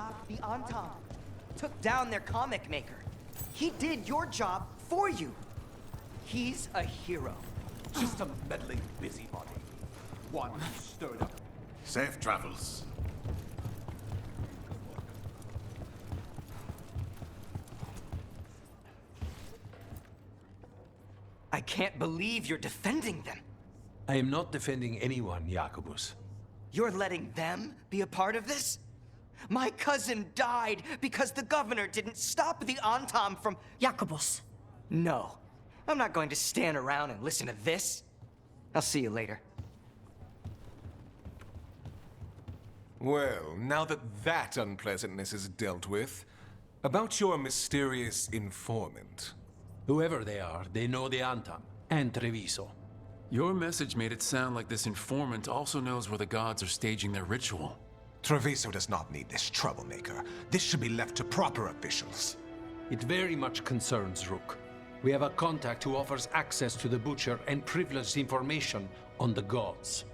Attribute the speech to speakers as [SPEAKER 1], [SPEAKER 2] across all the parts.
[SPEAKER 1] stopped the Antam, took down their comic maker. He did your job for you. He's a hero.
[SPEAKER 2] Just a meddling busybody. One who stirred up.
[SPEAKER 3] Safe travels.
[SPEAKER 1] I can't believe you're defending them.
[SPEAKER 4] I am not defending anyone, Jacobus.
[SPEAKER 1] You're letting them be a part of this? My cousin died because the governor didn't stop the Antam from...
[SPEAKER 5] Jacobus.
[SPEAKER 1] No. I'm not going to stand around and listen to this. I'll see you later.
[SPEAKER 6] Well, now that unpleasantness is dealt with, about your mysterious informant.
[SPEAKER 4] Whoever they are, they know the Antam and Treviso.
[SPEAKER 7] Your message made it sound like this informant also knows where the gods are staging their ritual.
[SPEAKER 6] Treviso does not need this troublemaker. This should be left to proper officials.
[SPEAKER 4] It very much concerns Rook. We have a contact who offers access to the Butcher and privileged information on the gods.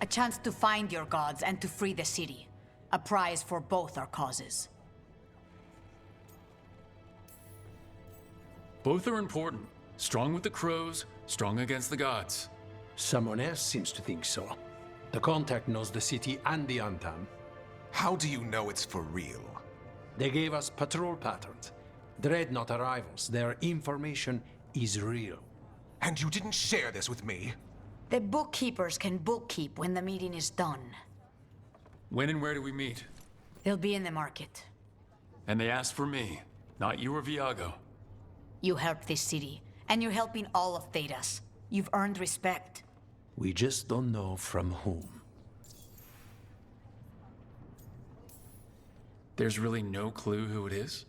[SPEAKER 5] A chance to find your gods and to free the city. A prize for both our causes.
[SPEAKER 7] Both are important. Strong with the crows, strong against the gods.
[SPEAKER 4] Someone else seems to think so. The contact knows the city and the Antam.
[SPEAKER 6] How do you know it's for real?
[SPEAKER 4] They gave us patrol patterns. Dreadnought arrivals. Their information is real.
[SPEAKER 6] And you didn't share this with me?
[SPEAKER 5] The bookkeepers can bookkeep when the meeting is done.
[SPEAKER 7] When and where do we meet?
[SPEAKER 5] They'll be in the market.
[SPEAKER 7] And they asked for me, not you or Viago.
[SPEAKER 5] You helped this city, and you're helping all of Thedas. You've earned respect.
[SPEAKER 4] We just don't know from whom.
[SPEAKER 7] There's really no clue who it is?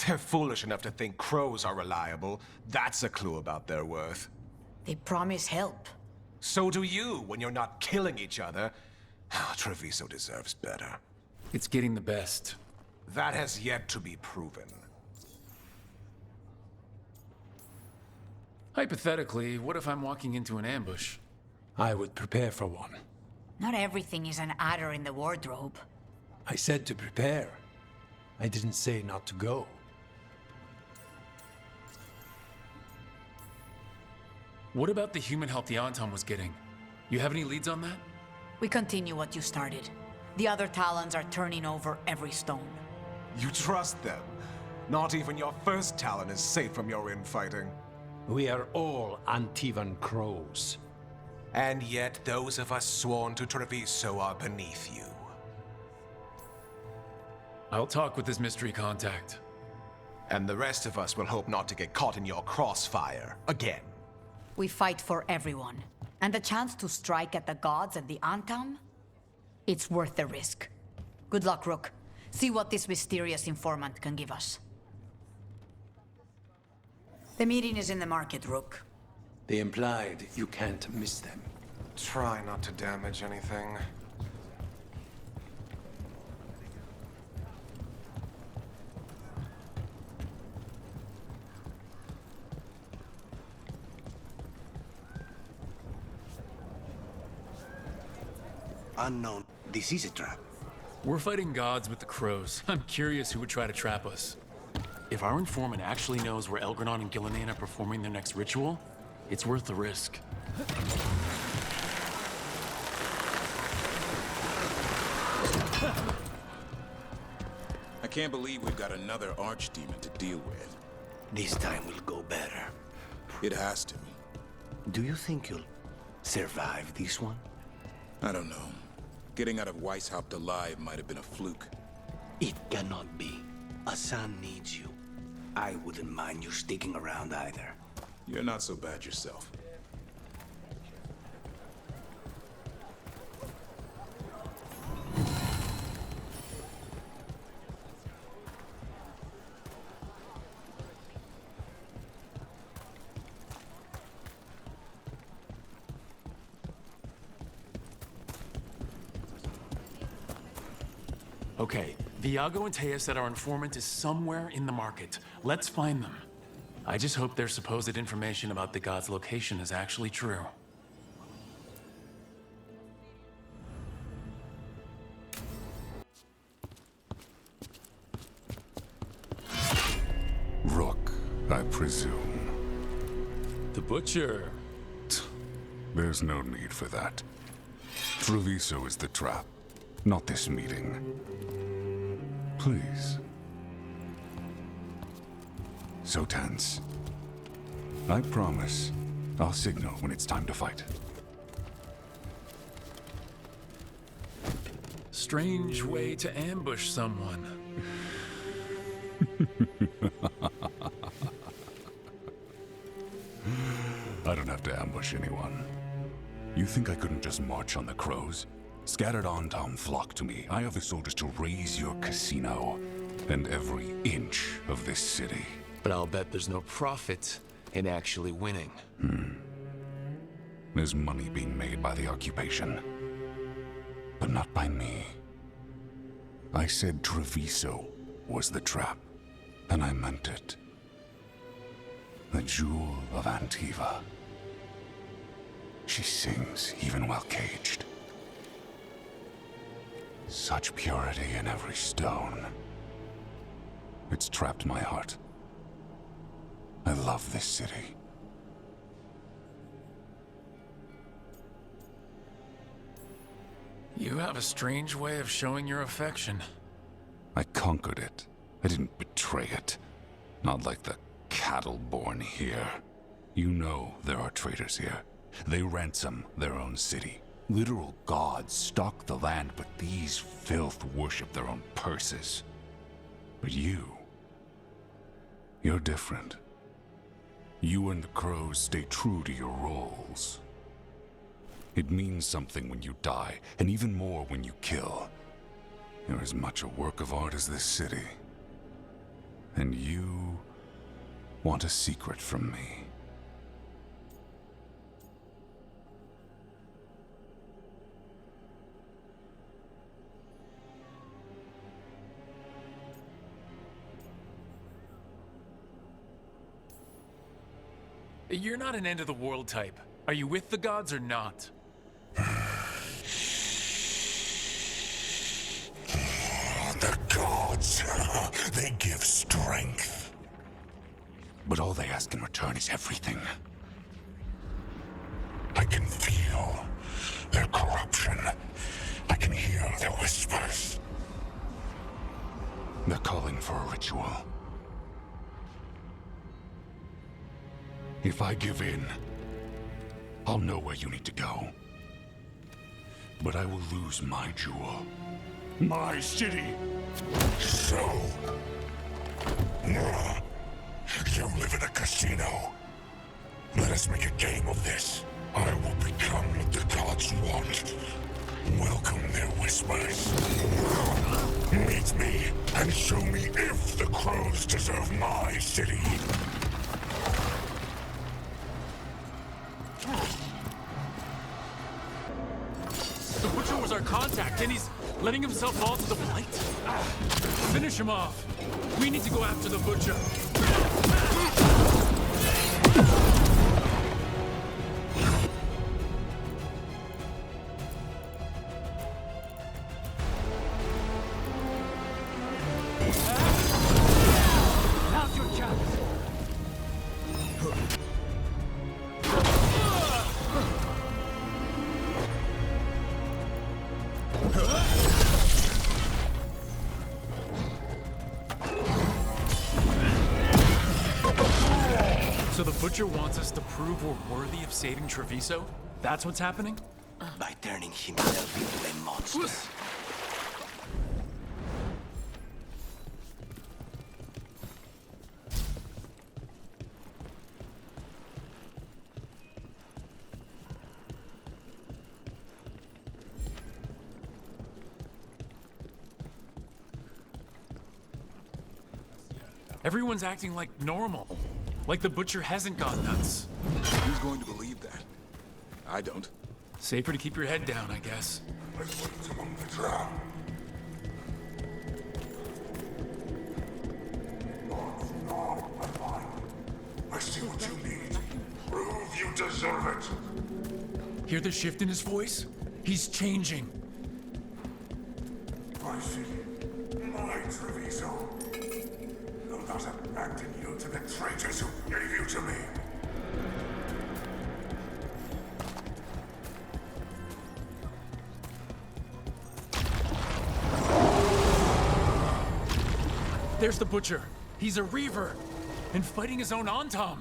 [SPEAKER 6] They're foolish enough to think crows are reliable. That's a clue about their worth.
[SPEAKER 5] They promise help.
[SPEAKER 6] So do you when you're not killing each other. Treviso deserves better.
[SPEAKER 7] It's getting the best.
[SPEAKER 6] That has yet to be proven.
[SPEAKER 7] Hypothetically, what if I'm walking into an ambush?
[SPEAKER 4] I would prepare for one.
[SPEAKER 5] Not everything is an adder in the wardrobe.
[SPEAKER 4] I said to prepare. I didn't say not to go.
[SPEAKER 7] What about the human help the Anton was getting? You have any leads on that?
[SPEAKER 5] We continue what you started. The other Talons are turning over every stone.
[SPEAKER 6] You trust them? Not even your first Talon is safe from your infighting.
[SPEAKER 4] We are all Antivan crows.
[SPEAKER 6] And yet those of us sworn to Treviso are beneath you.
[SPEAKER 7] I'll talk with this mystery contact.
[SPEAKER 6] And the rest of us will hope not to get caught in your crossfire again.
[SPEAKER 5] We fight for everyone. And the chance to strike at the gods and the Antam? It's worth the risk. Good luck, Rook. See what this mysterious informant can give us. The meeting is in the market, Rook.
[SPEAKER 4] They implied you can't miss them.
[SPEAKER 6] Try not to damage anything.
[SPEAKER 3] Unknown. This is a trap.
[SPEAKER 7] We're fighting gods with the crows. I'm curious who would try to trap us. If our informant actually knows where Elgranon and Gillinan are performing their next ritual, it's worth the risk.
[SPEAKER 8] I can't believe we've got another archdemon to deal with.
[SPEAKER 3] This time will go better.
[SPEAKER 8] It has to.
[SPEAKER 3] Do you think you'll survive this one?
[SPEAKER 8] I don't know. Getting out of Weishaupt alive might have been a fluke.
[SPEAKER 3] It cannot be. Asan needs you. I wouldn't mind you sticking around either.
[SPEAKER 8] You're not so bad yourself.
[SPEAKER 7] Okay, Viago and Taya said our informant is somewhere in the market. Let's find them. I just hope their supposed information about the god's location is actually true.
[SPEAKER 9] I presume.
[SPEAKER 7] The Butcher.
[SPEAKER 9] There's no need for that. Treviso is the trap, not this meeting. Please. So tense. I promise I'll signal when it's time to fight.
[SPEAKER 7] Strange way to ambush someone.
[SPEAKER 9] I don't have to ambush anyone. You think I couldn't just march on the crows? Scattered on town flock to me. I have the soldiers to raise your casino and every inch of this city.
[SPEAKER 7] But I'll bet there's no profit in actually winning.
[SPEAKER 9] There's money being made by the occupation. But not by me. I said Treviso was the trap, and I meant it. The jewel of Antiva. She sings even while caged. Such purity in every stone. It's trapped my heart. I love this city.
[SPEAKER 7] You have a strange way of showing your affection.
[SPEAKER 9] I conquered it. I didn't betray it. Not like the cattle born here. You know there are traitors here. They ransom their own city. Literal gods stalk the land, but these filth worship their own purses. But you're different. You and the crows stay true to your roles. It means something when you die, and even more when you kill. You're as much a work of art as this city. And you want a secret from me.
[SPEAKER 7] You're not an end-of-the-world type. Are you with the gods or not?
[SPEAKER 9] The gods, they give strength. But all they ask in return is everything. I can feel their corruption. I can hear their whispers. They're calling for a ritual. If I give in, I'll know where you need to go. But I will lose my jewel. My city! So... you live in a casino. Let us make a game of this. I will become what the gods want. Welcome their whispers. Meet me and show me if the crows deserve my city.
[SPEAKER 7] The Butcher was our contact, and he's letting himself fall to the blight? Finish him off. We need to go after the Butcher.
[SPEAKER 2] Now's your chance.
[SPEAKER 7] So the Butcher wants us to prove we're worthy of saving Treviso? That's what's happening?
[SPEAKER 3] By turning himself into a monster.
[SPEAKER 7] Everyone's acting like normal. Like the Butcher hasn't gone nuts.
[SPEAKER 8] Who's going to believe that? I don't.
[SPEAKER 7] Safer to keep your head down, I guess.
[SPEAKER 9] Let's put it among the drown. I see what you need. Prove you deserve it.
[SPEAKER 7] Hear the shift in his voice? He's changing.
[SPEAKER 9] I see. My Treviso. Though not abandon you to the traitors who gave you to me.
[SPEAKER 7] There's the Butcher. He's a Reaver. And fighting his own Antom.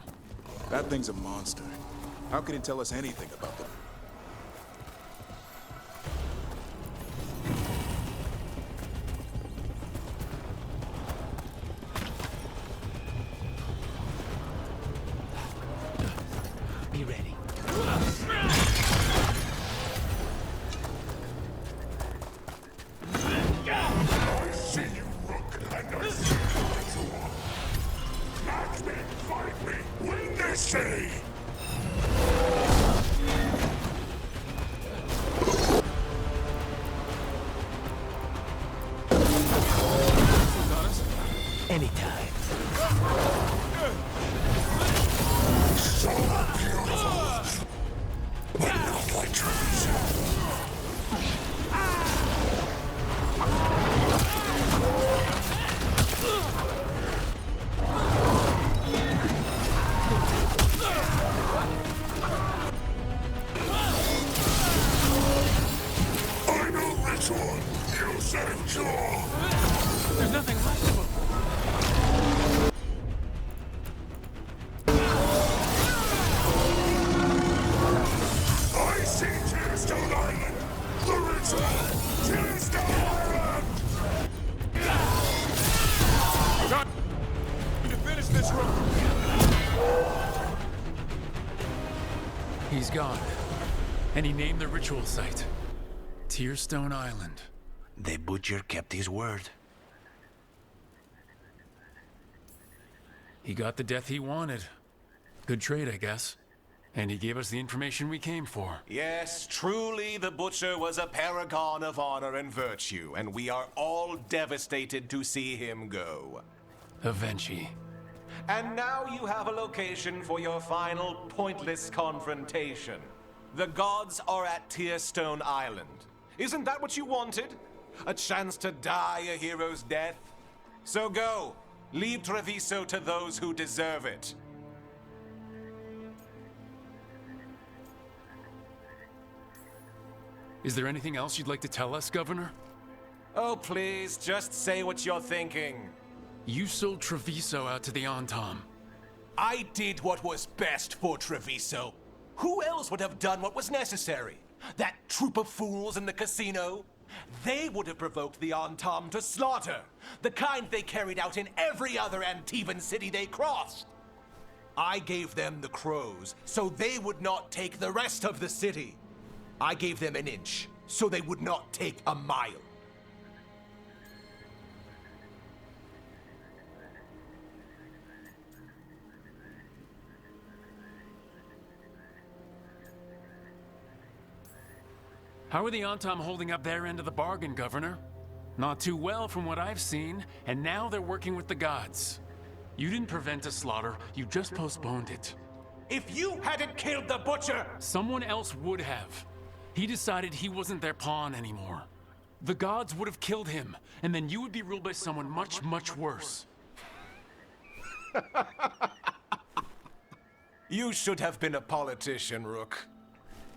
[SPEAKER 8] That thing's a monster. How can it tell us anything about them?
[SPEAKER 3] Be ready.
[SPEAKER 9] I see you, Rook, and I see you, Ritual. Match me, fight me, when they say.
[SPEAKER 3] Anytime.
[SPEAKER 9] So beautiful. But not like Treviso. I know which one. You saved Jaw.
[SPEAKER 7] There's nothing left of him.
[SPEAKER 9] I see Tearstone Island. The ritual. Tearstone Island.
[SPEAKER 8] Got to finish this room.
[SPEAKER 7] He's gone. And he named the ritual site. Tearstone Island.
[SPEAKER 3] The Butcher kept his word.
[SPEAKER 7] He got the death he wanted. Good trade, I guess. And he gave us the information we came for.
[SPEAKER 6] Yes, truly the Butcher was a paragon of honor and virtue, and we are all devastated to see him go.
[SPEAKER 7] Avenchi.
[SPEAKER 6] And now you have a location for your final pointless confrontation. The gods are at Tearstone Island. Isn't that what you wanted? A chance to die a hero's death? So go. Leave Treviso to those who deserve it.
[SPEAKER 7] Is there anything else you'd like to tell us, Governor?
[SPEAKER 6] Oh, please, just say what you're thinking.
[SPEAKER 7] You sold Treviso out to the Antom.
[SPEAKER 6] I did what was best for Treviso. Who else would have done what was necessary? That troop of fools in the casino? They would have provoked the Antom to slaughter, the kind they carried out in every other Antivan city they crossed. I gave them the crows, so they would not take the rest of the city. I gave them an inch, so they would not take a mile.
[SPEAKER 7] How are the Antom holding up their end of the bargain, Governor? Not too well from what I've seen, and now they're working with the gods. You didn't prevent a slaughter, you just postponed it.
[SPEAKER 6] If you hadn't killed the Butcher!
[SPEAKER 7] Someone else would have. He decided he wasn't their pawn anymore. The gods would have killed him, and then you would be ruled by someone much, much worse.
[SPEAKER 6] You should have been a politician, Rook.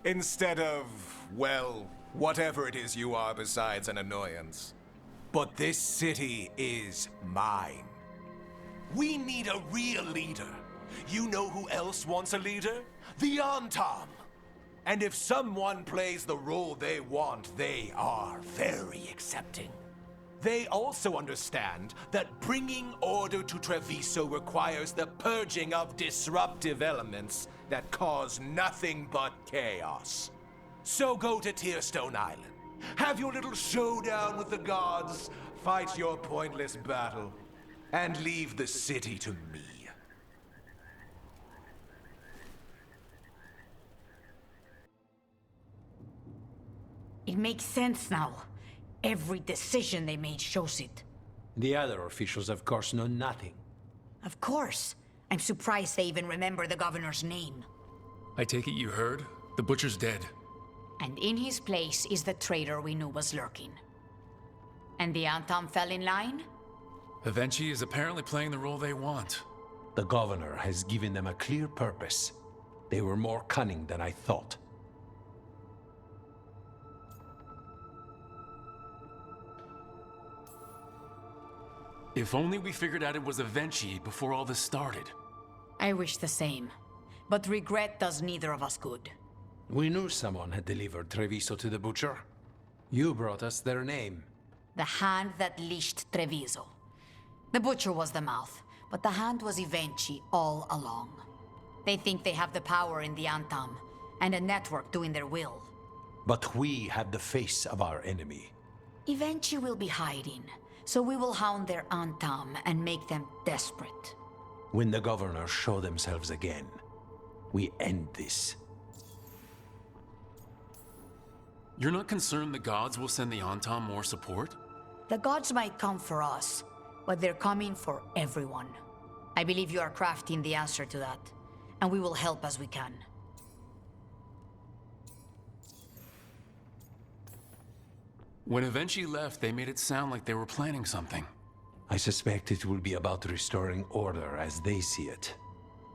[SPEAKER 6] Instead of, well, whatever it is you are besides an annoyance. But this city is mine. We need a real leader. You know who else wants a leader? The Antom. And if someone plays the role they want, they are very accepting. They also understand that bringing order to Treviso requires the purging of disruptive elements that cause nothing but chaos. So go to Tearstone Island. Have your little showdown with the gods, fight your pointless battle, and leave the city to me.
[SPEAKER 5] It makes sense now. Every decision they made shows it.
[SPEAKER 4] The other officials, of course, know nothing.
[SPEAKER 5] Of course. I'm surprised they even remember the governor's name.
[SPEAKER 7] I take it you heard? The Butcher's dead.
[SPEAKER 5] And in his place is the traitor we knew was lurking. And the Antom fell in line?
[SPEAKER 7] Avenchi is apparently playing the role they want.
[SPEAKER 4] The governor has given them a clear purpose. They were more cunning than I thought.
[SPEAKER 7] If only we figured out it was Avenchi before all this started.
[SPEAKER 5] I wish the same. But regret does neither of us good.
[SPEAKER 4] We knew someone had delivered Treviso to the butcher. You brought us their name.
[SPEAKER 5] The hand that leashed Treviso. The butcher was the mouth, but the hand was Avenchi all along. They think they have the power in the Antam, and a network doing their will.
[SPEAKER 4] But we have the face of our enemy.
[SPEAKER 5] Avenchi will be hiding, so we will hound their Antam and make them desperate.
[SPEAKER 4] When the governors show themselves again, we end this.
[SPEAKER 7] You're not concerned the gods will send the Antam more support?
[SPEAKER 5] The gods might come for us, but they're coming for everyone. I believe you are crafting the answer to that, and we will help as we can.
[SPEAKER 7] When Avenchi left, they made it sound like they were planning something.
[SPEAKER 4] I suspect it will be about restoring order as they see it,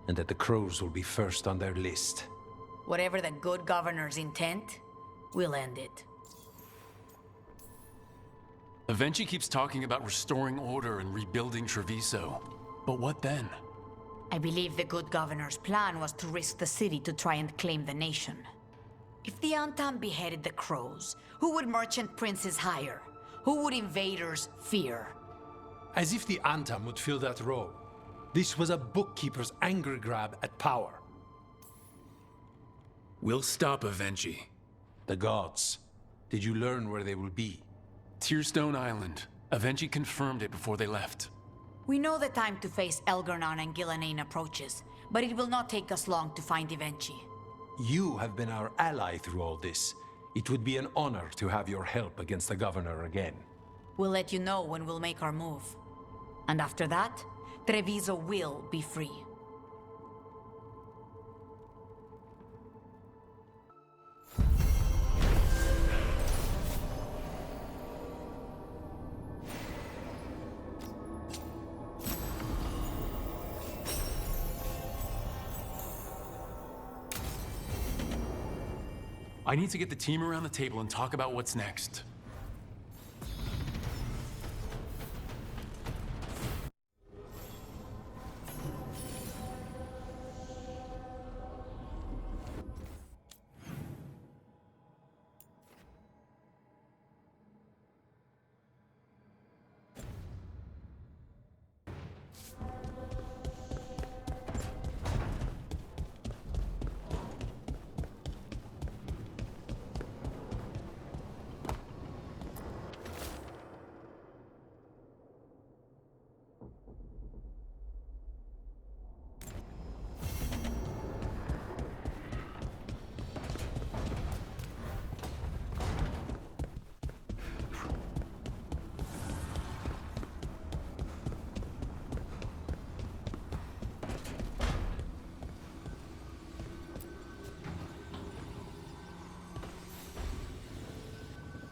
[SPEAKER 4] and that the crows will be first on their list.
[SPEAKER 5] Whatever the good governor's intent, we'll end it.
[SPEAKER 7] Avenchi keeps talking about restoring order and rebuilding Treviso. But what then?
[SPEAKER 5] I believe the good governor's plan was to risk the city to try and claim the nation. If the Antam beheaded the crows, who would merchant princes hire? Who would invaders fear?
[SPEAKER 4] As if the Antam would fill that role. This was a bookkeeper's angry grab at power.
[SPEAKER 7] We'll stop Avenchi.
[SPEAKER 4] The gods. Did you learn where they will be?
[SPEAKER 7] Tearstone Island. Avenchi confirmed it before they left.
[SPEAKER 5] We know the time to face Elgarnon and Gillanane approaches, but it will not take us long to find Avenchi.
[SPEAKER 4] You have been our ally through all this. It would be an honor to have your help against the governor again.
[SPEAKER 5] We'll let you know when we'll make our move. And after that, Treviso will be free.
[SPEAKER 7] I need to get the team around the table and talk about what's next.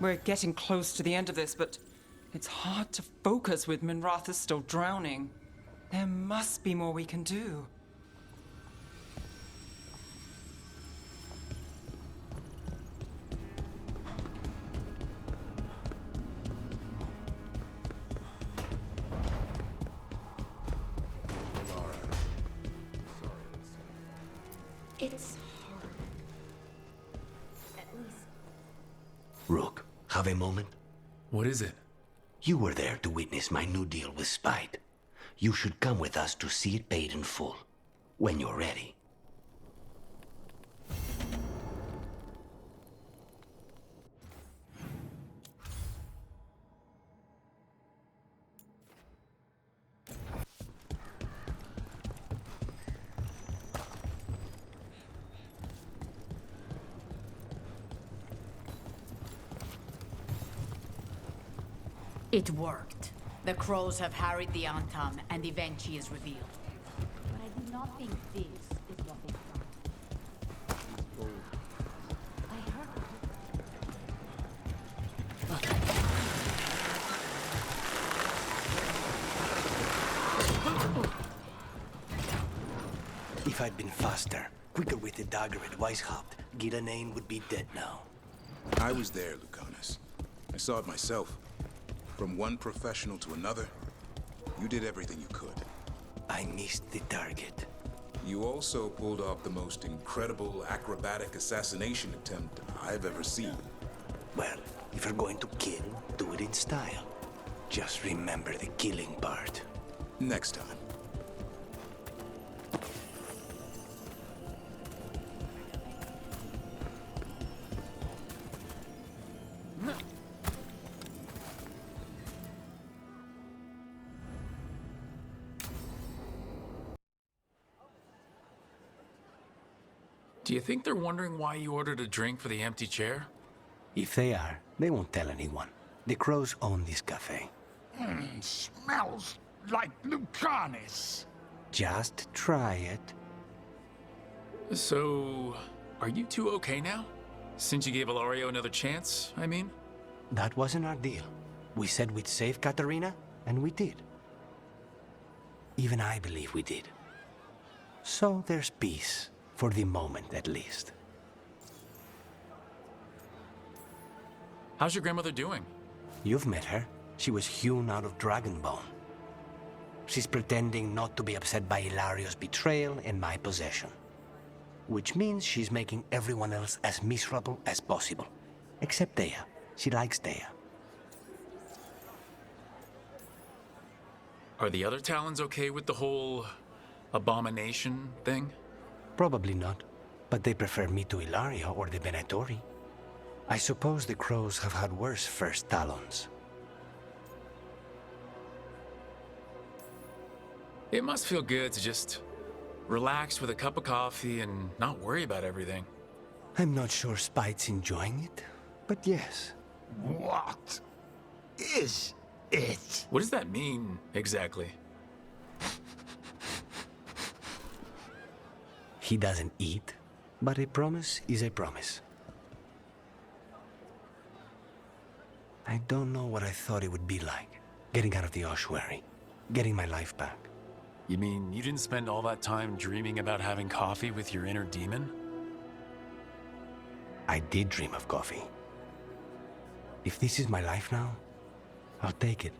[SPEAKER 10] We're getting close to the end of this, but it's hard to focus with Minrathous still drowning. There must be more we can do.
[SPEAKER 5] It's hard. At least...
[SPEAKER 3] Rook, have a moment?
[SPEAKER 7] What is it?
[SPEAKER 3] You were there to witness my new deal with Spite. You should come with us to see it paid in full, when you're ready.
[SPEAKER 5] It worked. The crows have harried the Antam, and Avenchi is revealed. But I do not think this is what they found. I heard
[SPEAKER 3] If I'd been faster, quicker with the dagger at Weishaupt, Gillenane would be dead now.
[SPEAKER 8] I was there, Lucanus. I saw it myself. From one professional to another, you did everything you could.
[SPEAKER 3] I missed the target.
[SPEAKER 8] You also pulled off the most incredible acrobatic assassination attempt I've ever seen.
[SPEAKER 3] Well, if you're going to kill, do it in style. Just remember the killing part.
[SPEAKER 8] Next time.
[SPEAKER 7] Do you think they're wondering why you ordered a drink for the empty chair?
[SPEAKER 3] If they are, they won't tell anyone. The crows own this cafe.
[SPEAKER 2] Smells like Lucanus.
[SPEAKER 3] Just try it.
[SPEAKER 7] So, are you two okay now? Since you gave Ilario another chance, I mean?
[SPEAKER 3] That wasn't our deal. We said we'd save Katerina, and we did. Even I believe we did. So there's peace, for the moment at least.
[SPEAKER 7] How's your grandmother doing?
[SPEAKER 3] You've met her. She was hewn out of Dragonbone. She's pretending not to be upset by Ilario's betrayal and my possession. Which means she's making everyone else as miserable as possible. Except Dea. She likes Dea.
[SPEAKER 7] Are the other Talons okay with the whole abomination thing?
[SPEAKER 3] Probably not. But they prefer me to Ilario or the Venatori. I suppose the crows have had worse first Talons.
[SPEAKER 7] It must feel good to just relax with a cup of coffee and not worry about everything.
[SPEAKER 3] I'm not sure Spite's enjoying it, but yes.
[SPEAKER 2] What is it?
[SPEAKER 7] What does that mean, exactly?
[SPEAKER 3] He doesn't eat, but a promise is a promise. I don't know what I thought it would be like, getting out of the ossuary, getting my life back.
[SPEAKER 7] You mean you didn't spend all that time dreaming about having coffee with your inner demon?
[SPEAKER 3] I did dream of coffee. If this is my life now, I'll take it.